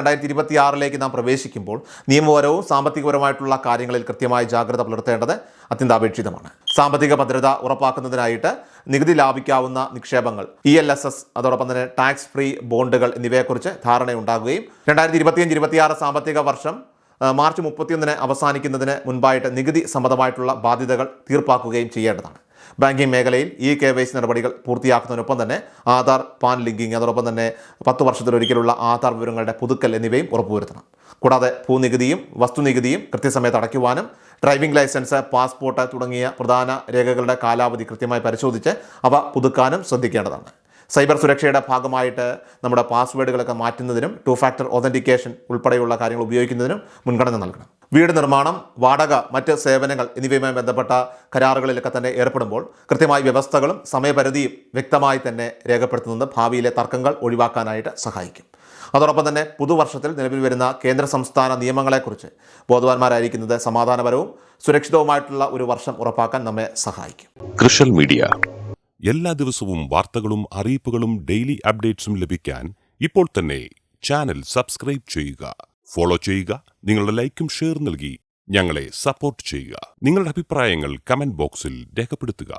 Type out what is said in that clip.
2026 നാം പ്രവേശിക്കുമ്പോൾ നിയമപരവും സാമ്പത്തികപരമായിട്ടുള്ള കാര്യങ്ങളിൽ കൃത്യമായി ജാഗ്രത പുലർത്തേണ്ടത് അത്യന്താപേക്ഷിതമാണ്. സാമ്പത്തിക ഭദ്രത ഉറപ്പാക്കുന്നതിനായിട്ട് നികുതി ലാഭിക്കാവുന്ന നിക്ഷേപങ്ങൾ, ELSS, അതോടൊപ്പം തന്നെ ടാക്സ് ഫ്രീ ബോണ്ടുകൾ എന്നിവയെക്കുറിച്ച് ധാരണയുണ്ടാകുകയും 2025-26 സാമ്പത്തിക വർഷം മാർച്ച് 31 അവസാനിക്കുന്നതിന് മുൻപായിട്ട് നികുതി സംബന്ധമായിട്ടുള്ള ബാധ്യതകൾ തീർപ്പാക്കുകയും ചെയ്യേണ്ടതാണ്. ബാങ്കിംഗ് മേഖലയിൽ KYC നടപടികൾ പൂർത്തിയാക്കുന്നതിനൊപ്പം തന്നെ ആധാർ, പാൻ ലിങ്കിങ്, അതോടൊപ്പം തന്നെ 10 വർഷത്തിലൊരിക്കലുള്ള ആധാർ വിവരങ്ങളുടെ പുതുക്കൽ എന്നിവയും ഉറപ്പുവരുത്തണം. കൂടാതെ ഭൂനികുതിയും വസ്തുനികുതിയും കൃത്യസമയത്ത് അടയ്ക്കുവാനും ഡ്രൈവിംഗ് ലൈസൻസ്, പാസ്പോർട്ട് തുടങ്ങിയ പ്രധാന രേഖകളുടെ കാലാവധി കൃത്യമായി പരിശോധിച്ച് അവ പുതുക്കാനും ശ്രദ്ധിക്കേണ്ടതാണ്. സൈബർ സുരക്ഷയുടെ ഭാഗമായിട്ട് നമ്മുടെ പാസ്വേഡുകളൊക്കെ മാറ്റുന്നതിനും 2 ഫാക്ടർ ഒതൻറ്റിക്കേഷൻ ഉൾപ്പെടെയുള്ള കാര്യങ്ങൾ ഉപയോഗിക്കുന്നതിനും മുൻഗണന നൽകണം. വീട് നിർമ്മാണം, വാടക, മറ്റ് സേവനങ്ങൾ എന്നിവയുമായി ബന്ധപ്പെട്ട കരാറുകളിലൊക്കെ തന്നെ ഏർപ്പെടുമ്പോൾ കൃത്യമായ വ്യവസ്ഥകളും സമയപരിധിയും വ്യക്തമായി തന്നെ രേഖപ്പെടുത്തുന്നത് ഭാവിയിലെ തർക്കങ്ങൾ ഒഴിവാക്കാനായിട്ട് സഹായിക്കും. അതോടൊപ്പം തന്നെ പുതുവർഷത്തിൽ നിലവിൽ വരുന്ന കേന്ദ്ര സംസ്ഥാന നിയമങ്ങളെക്കുറിച്ച് ബോധവാന്മാരായിരിക്കുന്നത് സമാധാനപരവും സുരക്ഷിതവുമായിട്ടുള്ള ഒരു വർഷം ഉറപ്പാക്കാൻ നമ്മെ സഹായിക്കും. കൃഷൽ മീഡിയ എല്ലാ ദിവസവും വാർത്തകളും അറിയിപ്പുകളും ഡെയിലി അപ്ഡേറ്റ്സും ലഭിക്കാൻ ഇപ്പോൾ തന്നെ ചാനൽ സബ്സ്ക്രൈബ് ചെയ്യുക, ഫോളോ ചെയ്യുക. നിങ്ങളുടെ ലൈക്കും ഷെയർ നൽകി ഞങ്ങളെ സപ്പോർട്ട് ചെയ്യുക. നിങ്ങളുടെ അഭിപ്രായങ്ങൾ കമന്റ് ബോക്സിൽ രേഖപ്പെടുത്തുക.